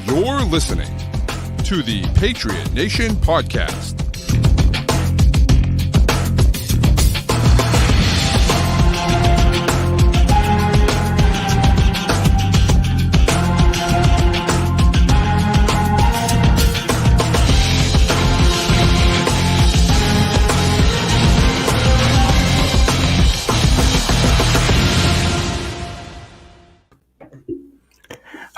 You're listening to the Patriot Nation Podcast.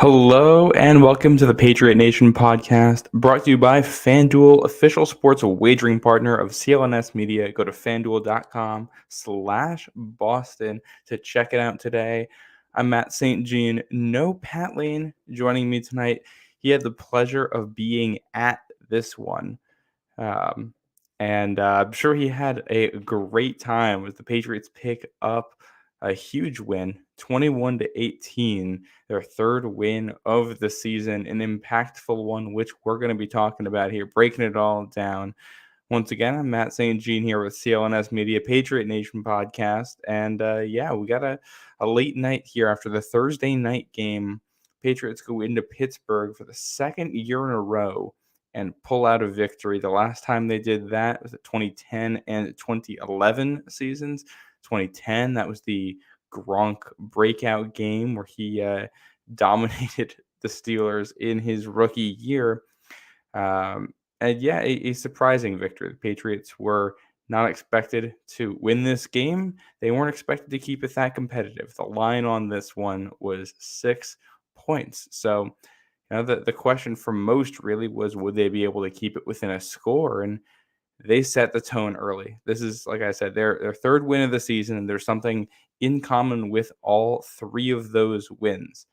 Hello and welcome to the Patriot Nation podcast, brought to you by FanDuel, official sports wagering partner of CLNS Media. Go to fanduel.com/Boston to check it out today. I'm Matt St. Jean. No Pat Lane joining me tonight. He had the pleasure of being at this one. And I'm sure he had a great time as the Patriots pick up a huge win, 21-18, their third win of the season, an impactful one, which we're going to be talking about here, breaking it all down. Once again, I'm Matt St. Jean here with CLNS Media, Patriot Nation podcast. And we got a late night here after the Thursday night game. Patriots go into Pittsburgh for the second year in a row and pull out a victory. The last time they did that was the 2010 and 2011 seasons. 2010, that was the Gronk breakout game where he dominated the Steelers in his rookie year. A surprising victory. The Patriots were not expected to win this game. They weren't expected to keep it that competitive. The line on this one was 6 points. So, the question for most really was, would they be able to keep it within a score? And they set the tone early. This is, like I said, their third win of the season, and there's something in common with all three of those wins.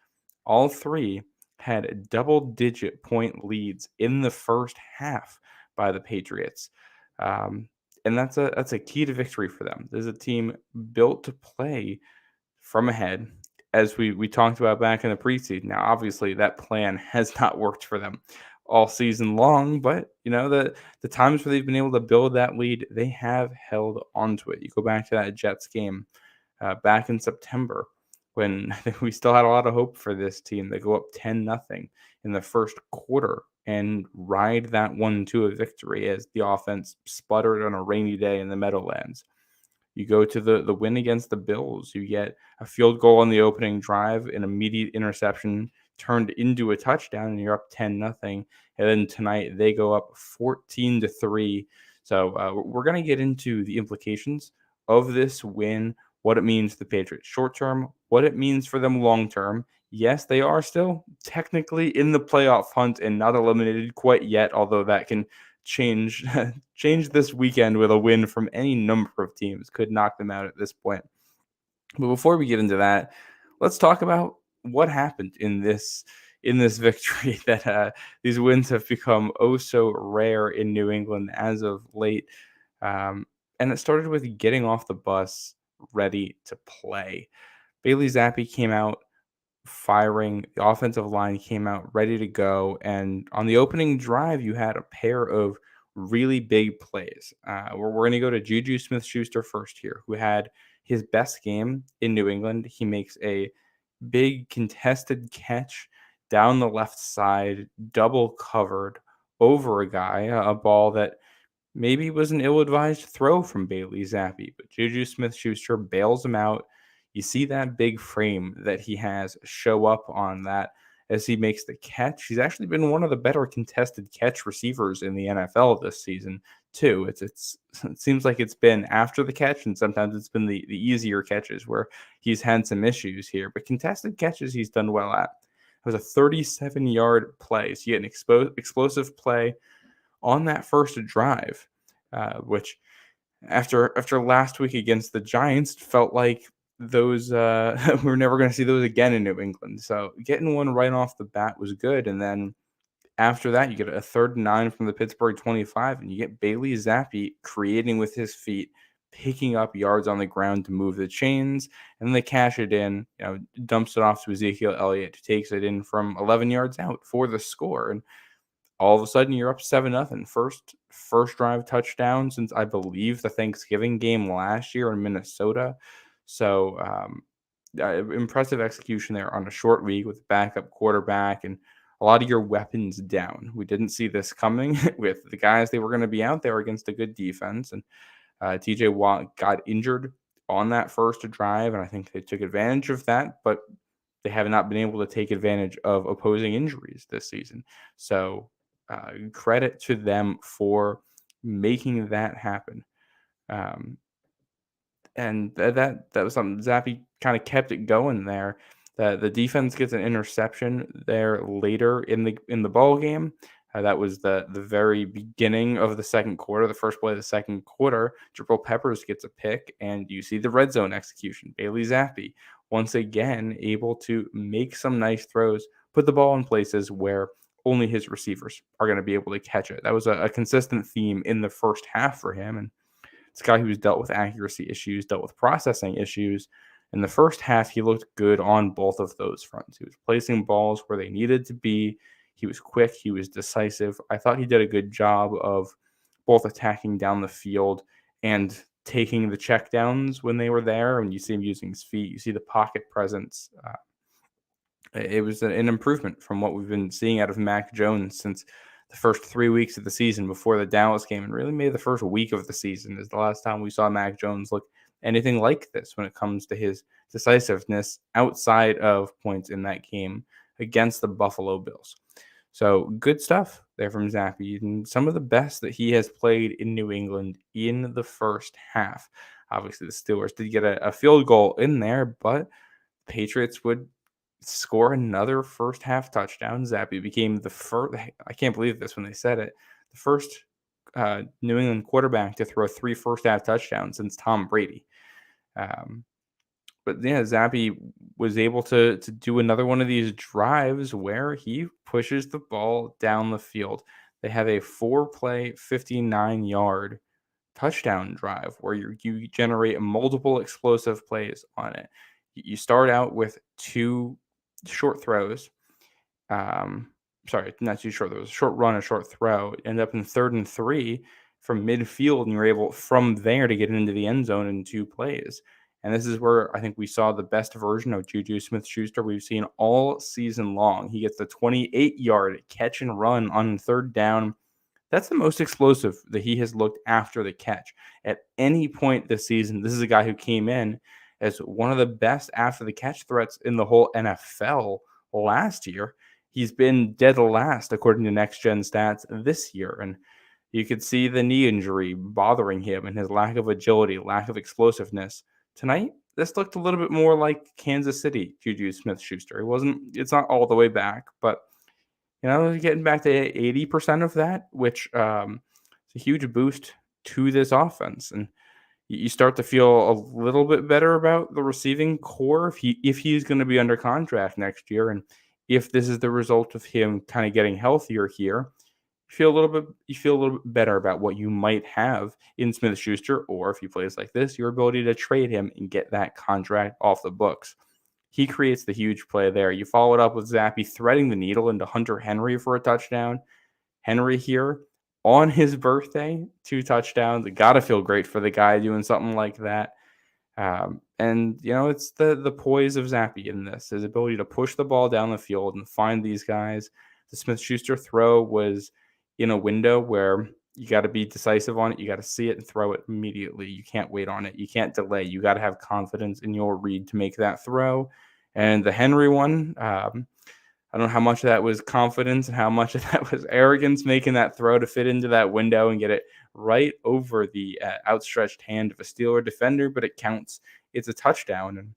All three had double-digit point leads in the first half by the Patriots. And that's a key to victory for them. There's a team built to play from ahead, as we talked about back in the preseason. Now, obviously, that plan has not worked for them all season long, but the times where they've been able to build that lead, they have held onto it. You go back to that Jets game back in September when we still had a lot of hope for this team. They go up 10-0 in the first quarter and ride that one to a victory as the offense sputtered on a rainy day in the Meadowlands. You go to the win against the Bills. You get a field goal on the opening drive, an immediate interception turned into a touchdown, and you're up 10-0. And then tonight they go up 14-3. So we're going to get into the implications of this win, what it means to the Patriots short term, what it means for them long term. Yes, they are still technically in the playoff hunt and not eliminated quite yet, although that can change this weekend with a win from any number of teams. Could knock them out at this point. But before we get into that, let's talk about what happened in this victory that these wins have become oh so rare in New England as of late. And it started with getting off the bus ready to play. Bailey Zappe came out firing. The offensive line came out ready to go. And on the opening drive, you had a pair of really big plays. We're going to go to Juju Smith-Schuster first here, who had his best game in New England. He makes a big contested catch down the left side, double covered over a guy, a ball that maybe was an ill-advised throw from Bailey Zappe, but Juju Smith-Schuster bails him out. You see that big frame that he has show up on that as he makes the catch. He's actually been one of the better contested catch receivers in the NFL this season, too. It seems like it's been after the catch, and sometimes it's been the easier catches where he's had some issues here. But contested catches he's done well at. It was a 37-yard play. So you get an explosive play on that first drive, which after last week against the Giants felt like those we're never going to see those again in New England. So getting one right off the bat was good. And then after that, you get a 3rd and 9 from the Pittsburgh 25, and you get Bailey Zappe creating with his feet, picking up yards on the ground to move the chains, and they cash it in, dumps it off to Ezekiel Elliott, who takes it in from 11 yards out for the score. And all of a sudden you're up 7-0. First drive touchdown since I believe the Thanksgiving game last year in Minnesota. So impressive execution there on a short week with backup quarterback and a lot of your weapons down. We didn't see this coming with the guys they were going to be out there against a good defense. And TJ Watt got injured on that first drive, and I think they took advantage of that, but they have not been able to take advantage of opposing injuries this season. So credit to them for making that happen. Um, and that was something Zappe kind of kept it going there. The defense gets an interception there later in the ball game. That was the very beginning of the second quarter, the first play of the second quarter. Jabril Peppers gets a pick, and you see the red zone execution. Bailey Zappe once again able to make some nice throws, put the ball in places where only his receivers are going to be able to catch it. That was a consistent theme in the first half for him, and it's a guy who's dealt with accuracy issues, dealt with processing issues. In the first half, he looked good on both of those fronts. He was placing balls where they needed to be. He was quick. He was decisive. I thought he did a good job of both attacking down the field and taking the checkdowns when they were there. And you see him using his feet. You see the pocket presence. It was an improvement from what we've been seeing out of Mac Jones since the first 3 weeks of the season before the Dallas game, and really maybe the first week of the season is the last time we saw Mac Jones look anything like this when it comes to his decisiveness outside of points in that game against the Buffalo Bills. So good stuff there from Zappe, and some of the best that he has played in New England in the first half. Obviously, the Steelers did get a field goal in there, but Patriots would score another first half touchdown. Zappe became the first, I can't believe this when they said it, the first New England quarterback to throw 3 first half touchdowns since Tom Brady. But yeah, Zappe was able to do another one of these drives where he pushes the ball down the field. They have a 4-play, 59-yard touchdown drive where you generate multiple explosive plays on it. You start out with 2 short throws. Sorry, not too short. There was a short run, a short throw. End up in 3rd and 3 from midfield, and you're able from there to get into the end zone in 2 plays. And this is where I think we saw the best version of Juju Smith-Schuster we've seen all season long. He gets the 28-yard catch and run on 3rd down. That's the most explosive that he has looked after the catch at any point this season. This is a guy who came in as one of the best after the catch threats in the whole NFL last year. He's been dead last according to Next Gen Stats this year, and you could see the knee injury bothering him and his lack of agility, lack of explosiveness. Tonight, this looked a little bit more like Kansas City Juju Smith-Schuster. It's not all the way back, but getting back to 80% of that, which is a huge boost to this offense. And you start to feel a little bit better about the receiving core if he's going to be under contract next year, and if this is the result of him kind of getting healthier here. You feel a little bit better about what you might have in Smith-Schuster, or if he plays like this, your ability to trade him and get that contract off the books. He creates the huge play there. You follow it up with Zappe threading the needle into Hunter Henry for a touchdown. Henry here on his birthday, 2 touchdowns. Got to feel great for the guy doing something like that. And it's the poise of Zappe in this, his ability to push the ball down the field and find these guys. The Smith-Schuster throw was in a window where you got to be decisive on it. You got to see it and throw it immediately. You can't wait on it. You can't delay. You got to have confidence in your read to make that throw. And the Henry one, I don't know how much of that was confidence and how much of that was arrogance, making that throw to fit into that window and get it right over the outstretched hand of a Steeler defender, but it counts. It's a touchdown. And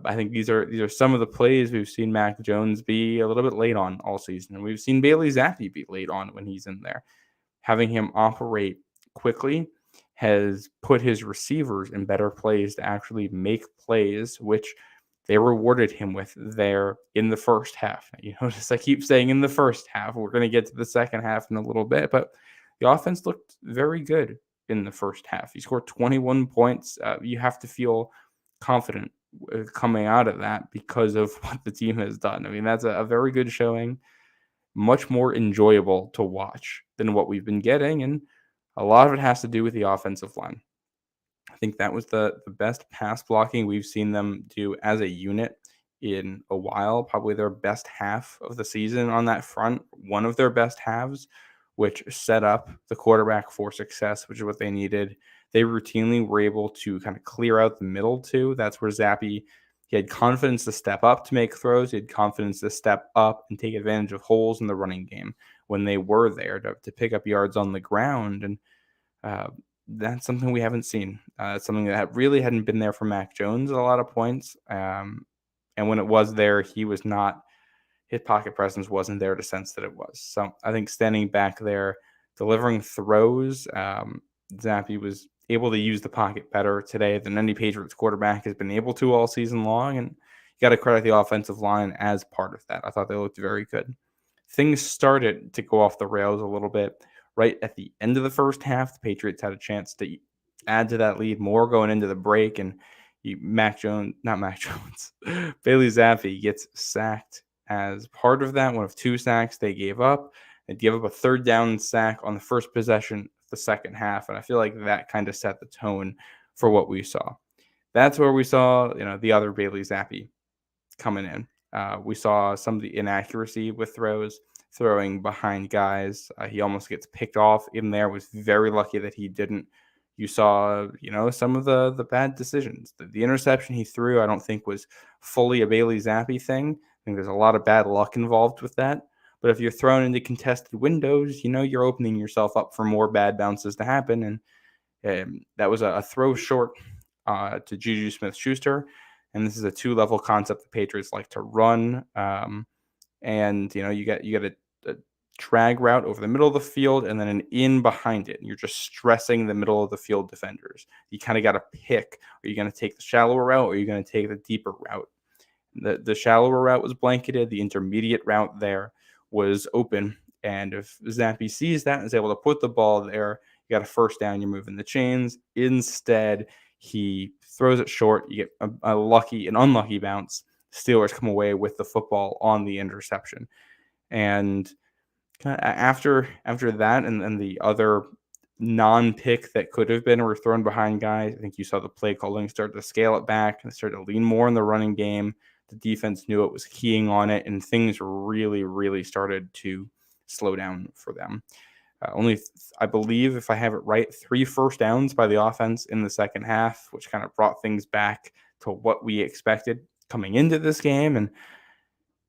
I think these are some of the plays we've seen Mac Jones be a little bit late on all season. And we've seen Bailey Zappe be late on when he's in there. Having him operate quickly has put his receivers in better plays to actually make plays, which they rewarded him with there in the first half. Just I keep saying in the first half, we're going to get to the second half in a little bit, but the offense looked very good in the first half. He scored 21 points. You have to feel confident coming out of that because of what the team has done. I mean, that's a very good showing, much more enjoyable to watch than what we've been getting, and a lot of it has to do with the offensive line. I think that was the best pass blocking we've seen them do as a unit in a while, probably their best half of the season on that front, one of their best halves, which set up the quarterback for success, which is what they needed. They routinely were able to kind of clear out the middle too. That's where Zappe, he had confidence to step up to make throws. He had confidence to step up and take advantage of holes in the running game when they were there to pick up yards on the ground. And uh, that's something we haven't seen. It's something that really hadn't been there for Mac Jones at a lot of points. And when it was there, he was not, his pocket presence wasn't there to sense that it was. So I think standing back there, delivering throws, Zappe was able to use the pocket better today than any Patriots quarterback has been able to all season long. And you got to credit the offensive line as part of that. I thought they looked very good. Things started to go off the rails a little bit right at the end of the first half. The Patriots had a chance to add to that lead more going into the break, and Bailey Zappe gets sacked as part of that. One of two sacks they gave up. They gave up a third down sack on the first possession of the second half, and I feel like that kind of set the tone for what we saw. That's where we saw, the other Bailey Zappe coming in. We saw some of the inaccuracy with throws, throwing behind guys. He almost gets picked off in there. Was very lucky that he didn't. You saw, some of the bad decisions. The interception he threw, I don't think was fully a Bailey Zappe thing. I think there's a lot of bad luck involved with that. But if you're thrown into contested windows, you're opening yourself up for more bad bounces to happen. And that was a throw short to Juju Smith-Schuster. And this is a two-level concept the Patriots like to run. And you got a drag route over the middle of the field and then an in behind it. And you're just stressing the middle of the field defenders. You kind of got to pick. Are you going to take the shallower route or are you going to take the deeper route? The shallower route was blanketed. The intermediate route there was open. And if Zappe sees that and is able to put the ball there, you got a first down, you're moving the chains. Instead, he throws it short. You get a lucky and unlucky bounce. Steelers come away with the football on the interception. And after that and the other non-pick that could have been were thrown behind guys, I think you saw the play calling start to scale it back and start to lean more in the running game. The defense knew it was keying on it, and things really, really started to slow down for them. I believe, if I have it right, 3 first downs by the offense in the second half, which kind of brought things back to what we expected coming into this game. And,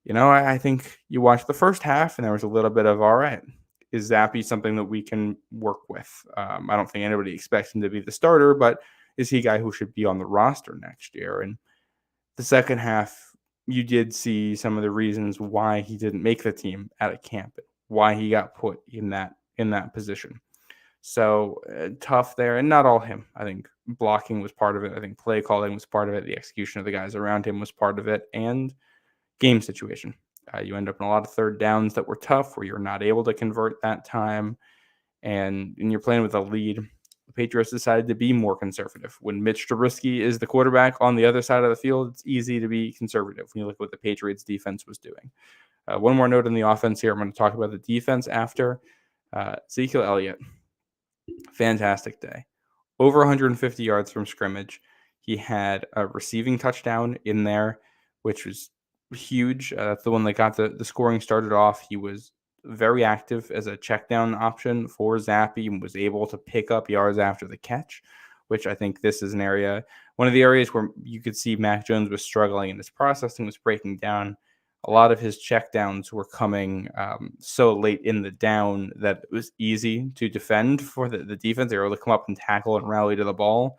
I think you watched the first half and there was a little bit of, all right, is Zappe something that we can work with? I don't think anybody expects him to be the starter, but is he a guy who should be on the roster next year? And the second half, you did see some of the reasons why he didn't make the team out of camp, why he got put in that position. So tough there, and not all him. I think blocking was part of it. I think play calling was part of it. The execution of the guys around him was part of it, and game situation. You end up in a lot of third downs that were tough, where you're not able to convert that time, and you're playing with a lead. The Patriots decided to be more conservative. When Mitch Trubisky is the quarterback on the other side of the field, it's easy to be conservative when you look at what the Patriots defense was doing. One more note on the offense here. I'm going to talk about the defense after. Ezekiel Elliott, fantastic day. Over 150 yards from scrimmage. He had a receiving touchdown in there, which was huge. That's the one that got the scoring started off. He was very active as a check down option for Zappe and was able to pick up yards after the catch, which I think this is one of the areas where you could see Mac Jones was struggling and his processing was breaking down. A lot of his checkdowns were coming so late in the down that it was easy to defend for the defense. They were able to come up and tackle and rally to the ball.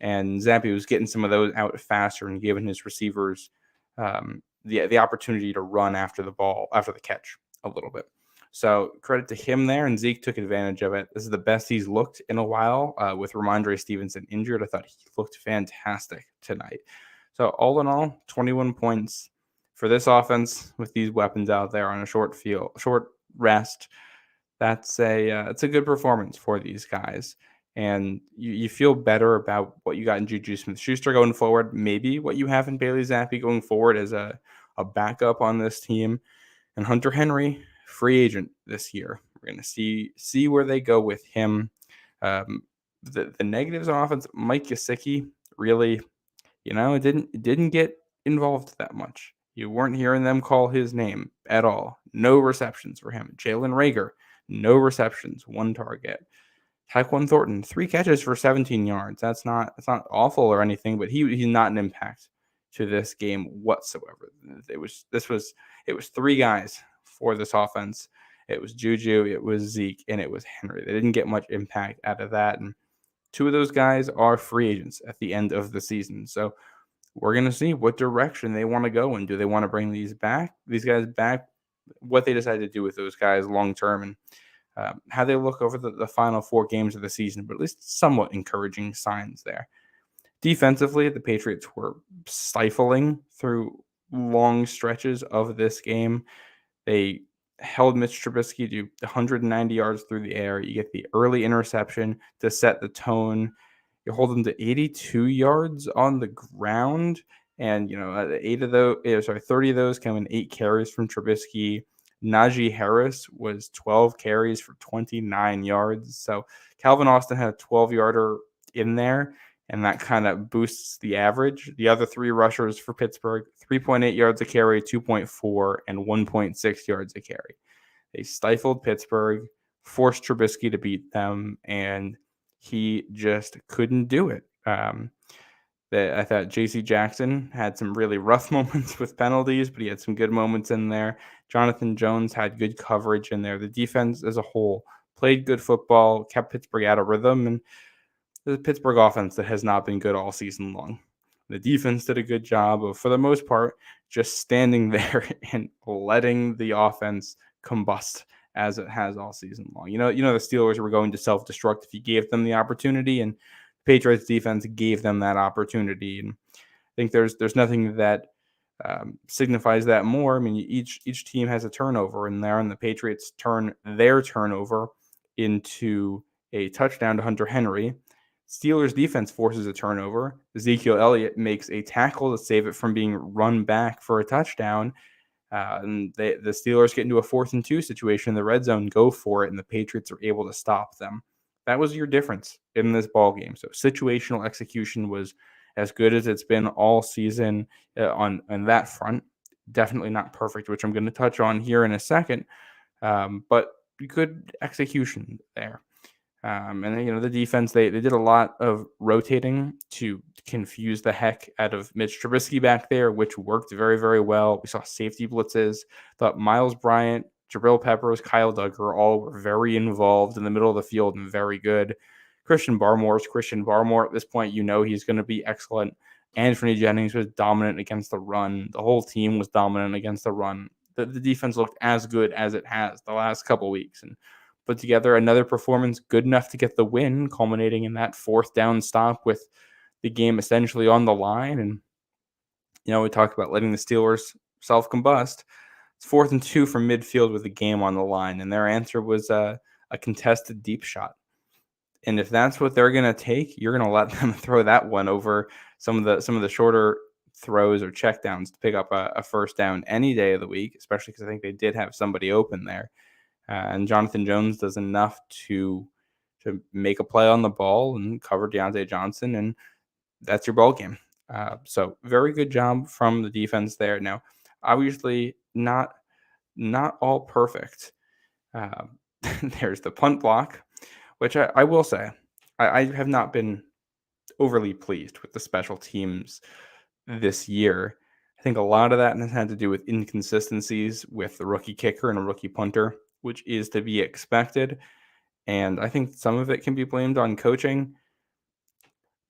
And Zappe was getting some of those out faster and giving his receivers the opportunity to run after the catch a little bit. So credit to him there, and Zeke took advantage of it. This is the best he's looked in a while with Ramondre Stevenson injured. I thought he looked fantastic tonight. So all in all, 21 points for this offense with these weapons out there on a short rest. It's a good performance for these guys. And you feel better about what you got in Juju Smith-Schuster going forward, maybe what you have in Bailey Zappe going forward as a backup on this team. And Hunter Henry, free agent this year. We're going to see where they go with him. The negatives on offense, Mike Gesicki, really, it didn't get involved that much. You weren't hearing them call his name at all. No receptions for him. Jalen Rager, no receptions, 1 target. Tyquan Thornton, 3 catches for 17 yards. That's not awful or anything, but he's not an impact to this game whatsoever. It was 3 guys for this offense. It was Juju, it was Zeke, and it was Henry. They didn't get much impact out of that, and 2 of those guys are free agents at the end of the season. So we're gonna see what direction they want to go in. Do they want to bring these guys back? What they decide to do with those guys long term, and how they look over the final 4 games of the season, but at least somewhat encouraging signs there. Defensively, the Patriots were stifling through long stretches of this game. They held Mitch Trubisky to 190 yards through the air. You get the early interception to set the tone. You hold them to 82 yards on the ground, and 30 of those came in 8 carries from Trubisky. Najee Harris was 12 carries for 29 yards. So Calvin Austin had a 12-yarder in there, and that kind of boosts the average. The other 3 rushers for Pittsburgh, 3.8 yards a carry, 2.4, and 1.6 yards a carry. They stifled Pittsburgh, forced Trubisky to beat them, and he just couldn't do it. I thought J.C. Jackson had some really rough moments with penalties, but he had some good moments in there. Jonathan Jones had good coverage in there. The defense as a whole played good football, kept Pittsburgh out of rhythm, and the Pittsburgh offense that has not been good all season long. The defense did a good job of, for the most part, just standing there and letting the offense combust as it has all season long. The Steelers were going to self-destruct if you gave them the opportunity, and Patriots defense gave them that opportunity. And I think there's nothing that signifies that more. I mean, each team has a turnover in there, and the Patriots turn their turnover into a touchdown to Hunter Henry. Steelers defense forces a turnover. Ezekiel Elliott makes a tackle to save it from being run back for a touchdown. And the Steelers get into a 4th and 2 situation in the red zone, go for it, and the Patriots are able to stop them. That was your difference in this ball game. So situational execution was as good as it's been all season on that front. Definitely not perfect, which I'm going to touch on here in a second, but good execution there. And then, the defense, they did a lot of rotating to confuse the heck out of Mitch Trubisky back there, which worked very, very well. We saw safety blitzes. Thought Miles Bryant, Jabril Peppers, Kyle Duggar all were very involved in the middle of the field and very good. Christian Barmore. At this point, he's going to be excellent. Anthony Jennings was dominant against the run. The whole team was dominant against the run. The defense looked as good as it has the last couple weeks, and put together another performance good enough to get the win, culminating in that 4th down stop with the game essentially on the line. And, we talked about letting the Steelers self-combust. It's 4th and 2 from midfield with the game on the line, and their answer was a contested deep shot. And if that's what they're going to take, you're going to let them throw that one over some of the shorter throws or checkdowns to pick up a 1st down any day of the week, especially because I think they did have somebody open there. And Jonathan Jones does enough to make a play on the ball and cover Deontay Johnson, and that's your ball game. So very good job from the defense there. Now, obviously not all perfect. There's the punt block, which I will say I have not been overly pleased with the special teams this year. I think a lot of that has had to do with inconsistencies with the rookie kicker and a rookie punter, which is to be expected. And I think some of it can be blamed on coaching.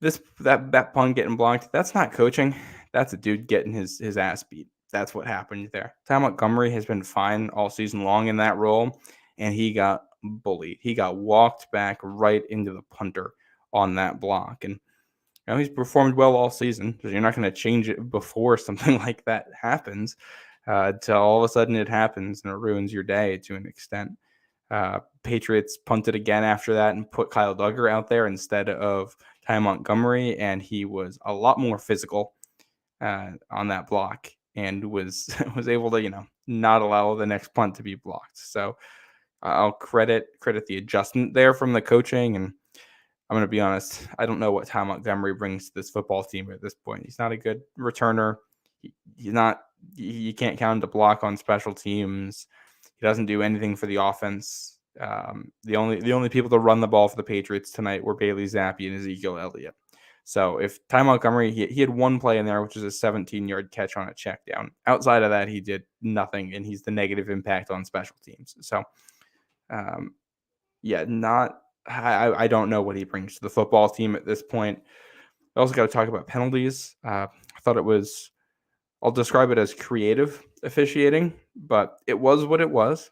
That punt getting blocked, that's not coaching. That's a dude getting his ass beat. That's what happened there. Ty Montgomery has been fine all season long in that role, and he got bullied. He got walked back right into the punter on that block. And he's performed well all season, because you're not going to change it before something like that happens. Till all of a sudden it happens and it ruins your day to an extent. Patriots punted again after that and put Kyle Duggar out there instead of Ty Montgomery, and he was a lot more physical on that block and was able to not allow the next punt to be blocked. So I'll credit the adjustment there from the coaching, and I'm going to be honest, I don't know what Ty Montgomery brings to this football team at this point. He's not a good returner. You can't count him to block on special teams. He doesn't do anything for the offense. The only people to run the ball for the Patriots tonight were Bailey Zappe and Ezekiel Elliott. So if Ty Montgomery, he had one play in there, which is a 17-yard catch on a check down. Outside of that, he did nothing, and he's the negative impact on special teams. So, I don't know what he brings to the football team at this point. I also got to talk about penalties. I thought I'll describe it as creative officiating, but it was what it was.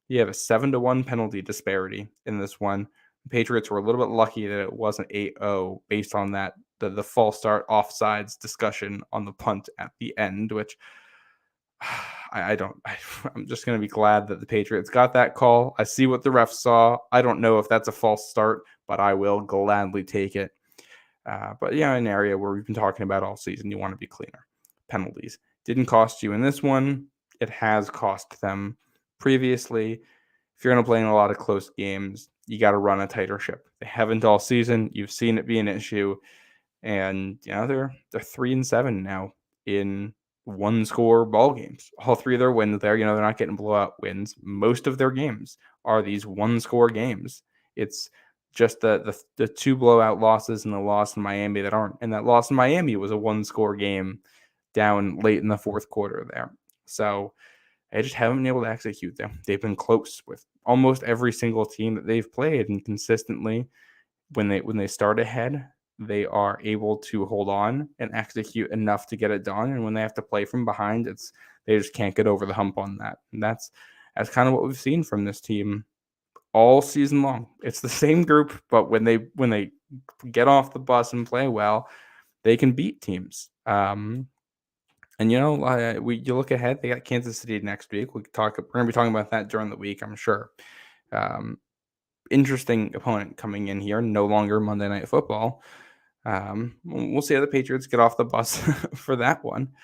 You have a 7-1 penalty disparity in this one. The Patriots were a little bit lucky that it wasn't 8-0 based on that the false start offsides discussion on the punt at the end, which I'm just going to be glad that the Patriots got that call. I see what the refs saw. I don't know if that's a false start, but I will gladly take it. But an area where we've been talking about all season, you want to be cleaner. Penalties didn't cost you in this one. It has cost them previously. If you're going to play in a lot of close games, you got to run a tighter ship. They haven't all season. You've seen it be an issue, and they're 3-7 now in one-score ball games. All three of their wins there, they're not getting blowout wins. Most of their games are these one-score games. It's just the two blowout losses and the loss in Miami that aren't. And that loss in Miami was a one-score game down late in the fourth quarter there. So they just haven't been able to execute there. They've been close with almost every single team that they've played, and consistently when they start ahead, they are able to hold on and execute enough to get it done. And when they have to play from behind, they just can't get over the hump on that. And that's kind of what we've seen from this team all season long. It's the same group, but when they get off the bus and play well, they can beat teams. You look ahead, they got Kansas City next week. We're going to be talking about that during the week, I'm sure. Interesting opponent coming in here, no longer Monday Night Football. We'll see how the Patriots get off the bus for that one.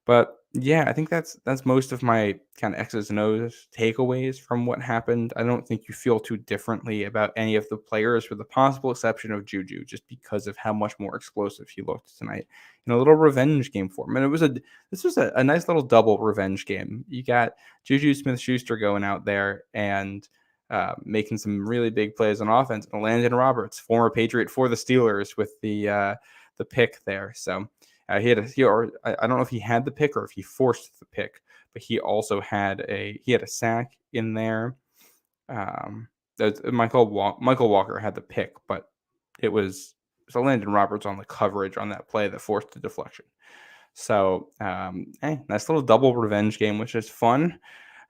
But yeah, I think that's most of my kind of X's and O's takeaways from what happened. I don't think you feel too differently about any of the players, with the possible exception of Juju, just because of how much more explosive he looked tonight in a little revenge game for him. And this was a nice little double revenge game. You got Juju Smith-Schuster going out there and making some really big plays on offense, and Landon Roberts, former Patriot for the Steelers, with the pick there. So. I don't know if he had the pick or if he forced the pick, but he also had a sack in there. Michael Walker had the pick, but it was Landon Roberts on the coverage on that play that forced the deflection. So, nice little double revenge game, which is fun.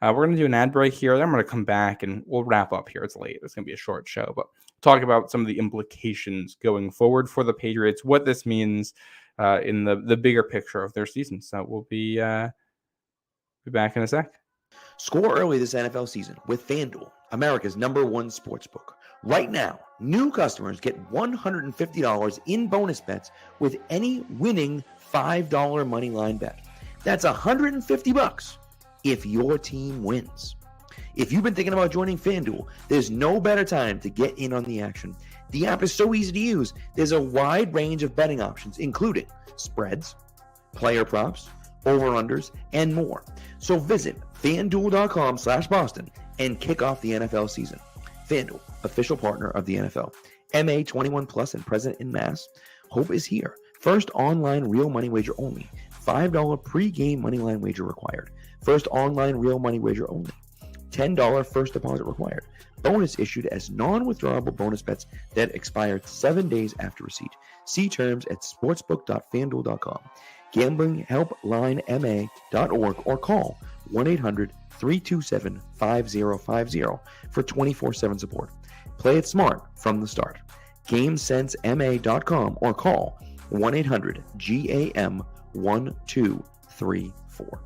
We're going to do an ad break here. Then I'm going to come back and we'll wrap up here. It's late. It's going to be a short show, but talk about some of the implications going forward for the Patriots, what this means in the bigger picture of their season. So we'll be back in a sec. Score early this NFL season with FanDuel, America's #1 sportsbook. Right now, new customers get $150 in bonus bets with any winning $5 moneyline bet. That's $150 if your team wins. If you've been thinking about joining FanDuel, there's no better time to get in on the action. The app is so easy to use. There's a wide range of betting options, including spreads, player props, over-unders, and more. So visit FanDuel.com/Boston and kick off the NFL season. FanDuel, official partner of the NFL. MA 21 plus and present in Mass. Hope is here. First online real money wager only. $5 pre-game moneyline wager required. First online real money wager only. $10 first deposit required. Bonus issued as non-withdrawable bonus bets that expire 7 days after receipt. See terms at sportsbook.fanduel.com. GamblingHelpLineMA.org or call 1-800-327-5050 for 24/7 support. Play it smart from the start. GameSenseMA.com or call 1-800-GAM-1234.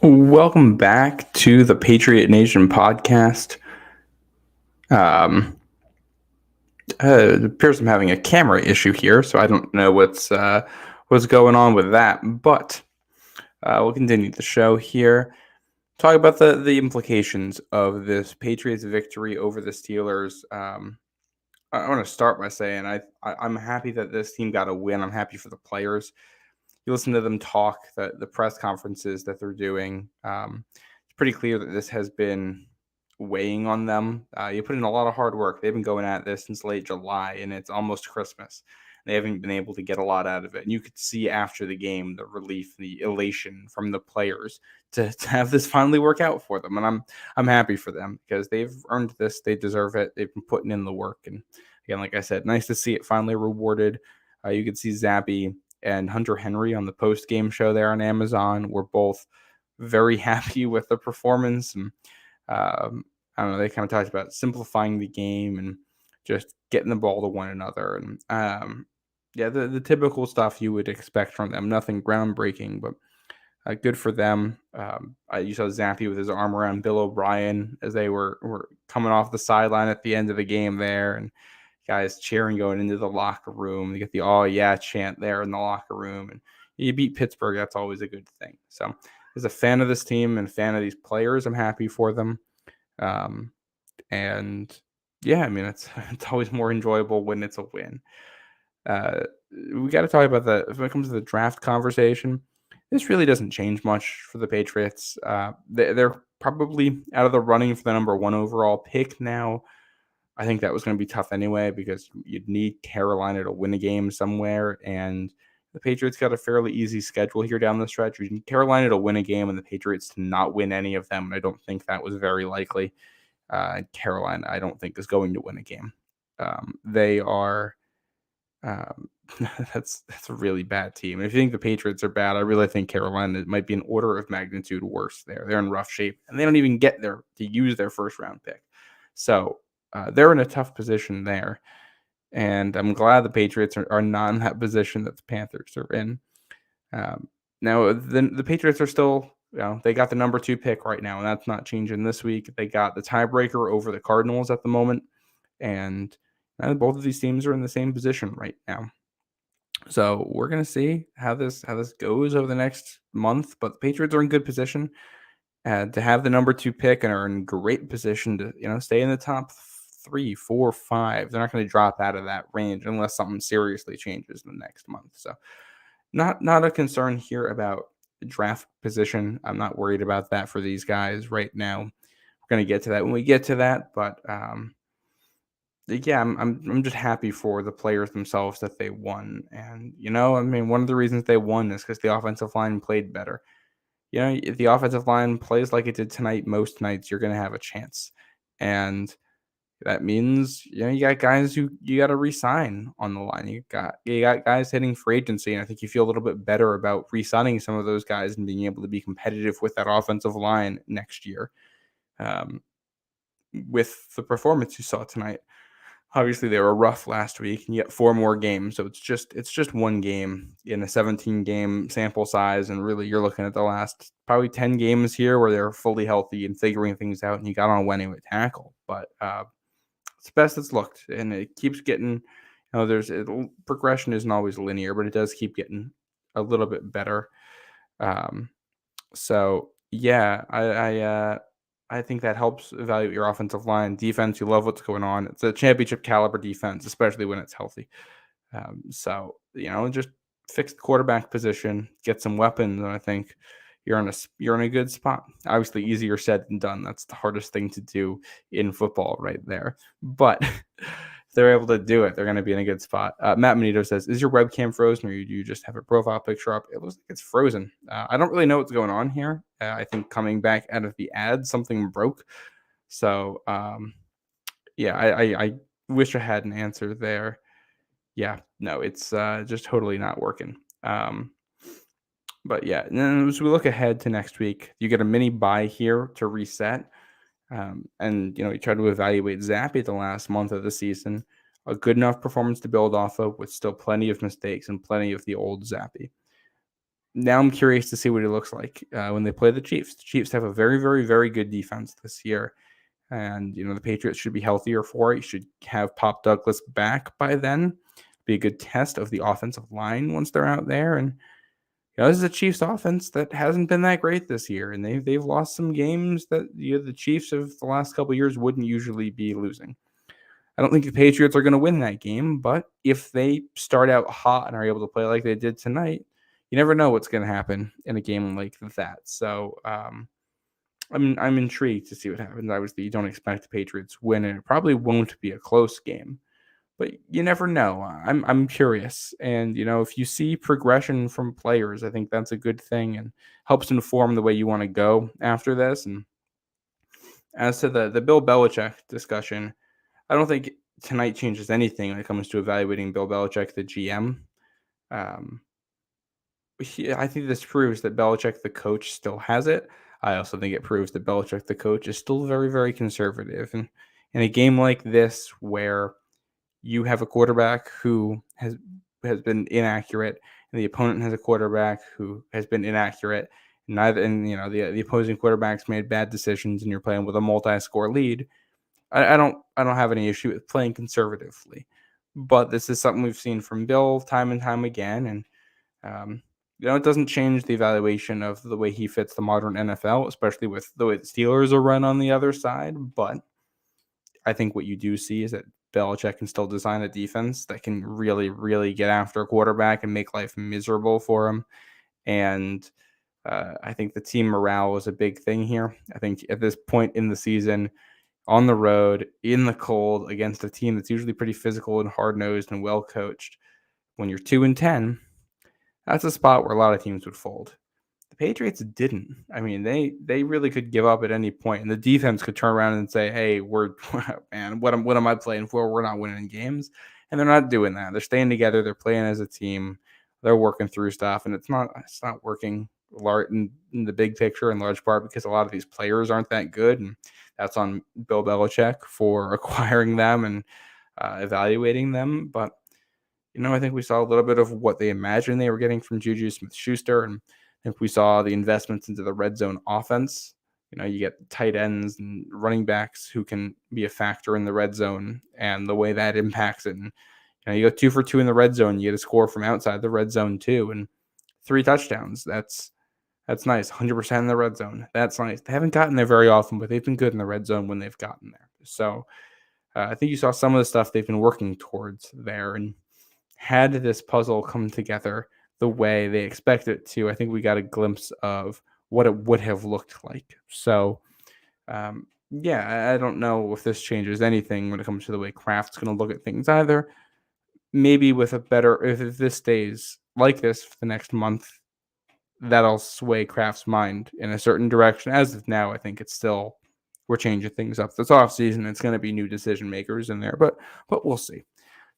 Welcome back to the Patriot Nation podcast. It appears I'm having a camera issue here, so I don't know what's going on with that, but we'll continue the show here. Talk about the implications of this Patriots victory over the Steelers. I want to start by saying I'm happy that this team got a win. I'm happy for the players. You listen to them talk, the press conferences that they're doing. It's pretty clear that this has been weighing on them. You put in a lot of hard work. They've been going at this since late July, and it's almost Christmas. They haven't been able to get a lot out of it. And you could see after the game the relief, the elation from the players to have this finally work out for them. And I'm happy for them because they've earned this. They deserve it. They've been putting in the work. And again, like I said, nice to see it finally rewarded. You could see Zappe and Hunter Henry on the post game show there on Amazon were both very happy with the performance. And I don't know, they kind of talked about simplifying the game and just getting the ball to one another. And yeah, the typical stuff you would expect from them. Nothing groundbreaking, but good for them. You saw Zappe with his arm around Bill O'Brien as they were coming off the sideline at the end of the game there, and guys cheering going into the locker room. You get the "oh yeah" chant there in the locker room, and you beat Pittsburgh. That's always a good thing. So, as a fan of this team and fan of these players, I'm happy for them. And yeah, I mean it's always more enjoyable when it's a win. We got to talk about when it comes to the draft conversation. This really doesn't change much for the Patriots. They're probably out of the running for the number 1 overall pick now. I think that was going to be tough anyway because you'd need Carolina to win a game somewhere, and the Patriots got a fairly easy schedule here down the stretch. You need Carolina to win a game and the Patriots to not win any of them. I don't think that was very likely. Carolina, I don't think, is going to win a game. They are. That's a really bad team. If you think the Patriots are bad, I really think Carolina might be an order of magnitude worse. They're in rough shape, and they don't even get there to use their first round pick. So they're in a tough position there, and I'm glad the Patriots are not in that position that the Panthers are in. Now, the Patriots are still, they got the number 2 pick right now, and that's not changing this week. They got the tiebreaker over the Cardinals at the moment, and both of these teams are in the same position right now. So we're gonna see how this goes over the next month. But the Patriots are in good position to have the number 2 pick and are in great position to stay in the top 3, 4, 5. They're not going to drop out of that range unless something seriously changes in the next month. So not a concern here about draft position. I'm not worried about that for these guys right now. We're going to get to that when we get to that, but yeah, I'm just happy for the players themselves that they won. And I mean, one of the reasons they won is because the offensive line played better. If the offensive line plays like it did tonight, most nights you're going to have a chance. And that means you got guys who you got to re-sign on the line. You got guys hitting free agency, and I think you feel a little bit better about re-signing some of those guys and being able to be competitive with that offensive line next year. With the performance you saw tonight, obviously they were rough last week, and you get 4 more games, so it's just one game in a 17-game sample size, and really you're looking at the last probably 10 games here where they're fully healthy and figuring things out, and you got on winning with tackle, but it's best it's looked, and it keeps getting. Progression isn't always linear, but it does keep getting a little bit better. So yeah, I think that helps evaluate your offensive line. Defense, you love what's going on. It's a championship caliber defense, especially when it's healthy. So just fix the quarterback position, get some weapons, and I think you're in a good spot. Obviously, easier said than done. That's the hardest thing to do in football, right there. But if they're able to do it, they're going to be in a good spot. Matt Manito says, "Is your webcam frozen, or do you just have a profile picture up?" It looks like it's frozen. I don't really know what's going on here. I think coming back out of the ad, something broke. So yeah, I wish I had an answer there. Yeah, no, it's just totally not working. But yeah, and then as we look ahead to next week, you get a mini bye here to reset. And you try to evaluate Zappe the last month of the season. A good enough performance to build off of with still plenty of mistakes and plenty of the old Zappe. Now I'm curious to see what he looks like when they play the Chiefs. The Chiefs have a very, very, very good defense this year. And, the Patriots should be healthier for it. You should have Pop Douglas back by then. Be a good test of the offensive line once they're out there. And this is a Chiefs offense that hasn't been that great this year, and they've lost some games that the Chiefs of the last couple of years wouldn't usually be losing. I don't think the Patriots are going to win that game, but if they start out hot and are able to play like they did tonight, you never know what's going to happen in a game like that. So I'm intrigued to see what happens. Obviously, you don't expect the Patriots win, and it probably won't be a close game, but you never know. I'm curious, and if you see progression from players, I think that's a good thing and helps inform the way you want to go after this. And as to the Bill Belichick discussion, I don't think tonight changes anything when it comes to evaluating Bill Belichick, the GM. Um, I think this proves that Belichick, the coach, still has it. I also think it proves that Belichick, the coach, is still very, very conservative. And in a game like this, where you have a quarterback who has been inaccurate, and the opponent has a quarterback who has been inaccurate, the opposing quarterbacks made bad decisions, and you're playing with a multi-score lead. I don't have any issue with playing conservatively, but this is something we've seen from Bill time and time again, and um, it doesn't change the evaluation of the way he fits the modern NFL, especially with the way the Steelers are run on the other side. But I think what you do see is that Belichick can still design a defense that can really, really get after a quarterback and make life miserable for him. And I think the team morale is a big thing here. I think at this point in the season, on the road, in the cold, against a team that's usually pretty physical and hard-nosed and well-coached, when you're 2-10, that's a spot where a lot of teams would fold. The Patriots didn't. I mean, they really could give up at any point, and the defense could turn around and say, "Hey, we're man, what am I playing for? We're not winning games," and they're not doing that. They're staying together. They're playing as a team. They're working through stuff, and it's not working in the big picture in large part because a lot of these players aren't that good, and that's on Bill Belichick for acquiring them and evaluating them. But I think we saw a little bit of what they imagined they were getting from Juju Smith-Schuster, and I think we saw the investments into the red zone offense. You get tight ends and running backs who can be a factor in the red zone and the way that impacts it. And, you go 2 for 2 in the red zone. You get a score from outside the red zone too, and 3 touchdowns. That's nice. 100% in the red zone. That's nice. They haven't gotten there very often, but they've been good in the red zone when they've gotten there. So I think you saw some of the stuff they've been working towards there. And had this puzzle come together the way they expected it to, I think we got a glimpse of what it would have looked like. So, I don't know if this changes anything when it comes to the way Kraft's going to look at things either. Maybe with if this stays like this for the next month, that'll sway Kraft's mind in a certain direction. As of now, I think we're changing things up. This offseason, it's going to be new decision makers in there, but we'll see.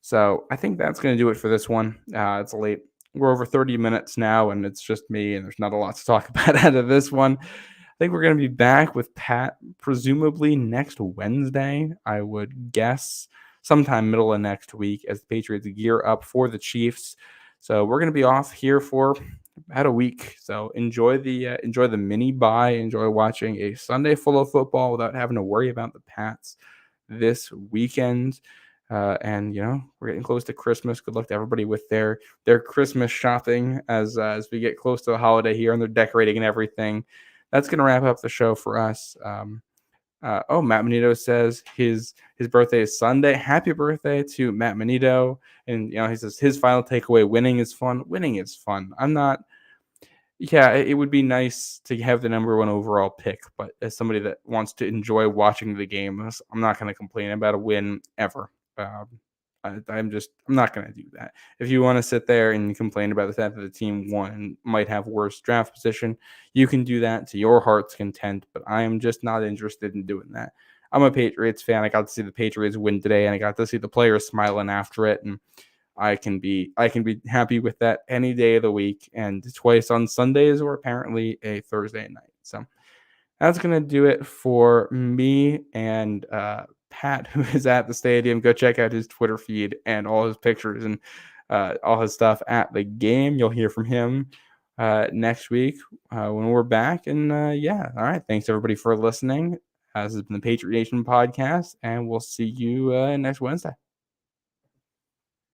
So I think that's going to do it for this one. It's late. We're over 30 minutes now, and it's just me, and there's not a lot to talk about out of this one. I think we're going to be back with Pat presumably next Wednesday, I would guess, sometime middle of next week as the Patriots gear up for the Chiefs. So we're going to be off here for about a week. So enjoy the mini bye. Enjoy watching a Sunday full of football without having to worry about the Pats this weekend. And we're getting close to Christmas. Good luck to everybody with their Christmas shopping as we get close to the holiday here, and they're decorating and everything. That's gonna wrap up the show for us. Matt Manito says his birthday is Sunday. Happy birthday to Matt Manito. And he says his final takeaway: winning is fun. Winning is fun. It would be nice to have the number 1 overall pick, but as somebody that wants to enjoy watching the game, I'm not going to complain about a win ever. I'm not going to do that. If you want to sit there and complain about the fact that the team won and might have worse draft position, you can do that to your heart's content, but I am just not interested in doing that. I'm a Patriots fan. I got to see the Patriots win today, and I got to see the players smiling after it, and I can be happy with that any day of the week, and twice on Sundays or apparently a Thursday night. So that's going to do it for me and Pat, who is at the stadium. Go check out his Twitter feed and all his pictures and all his stuff at the game. You'll hear from him next week when we're back. And all right. Thanks everybody for listening. This has been the Patriot Nation podcast, and we'll see you next Wednesday.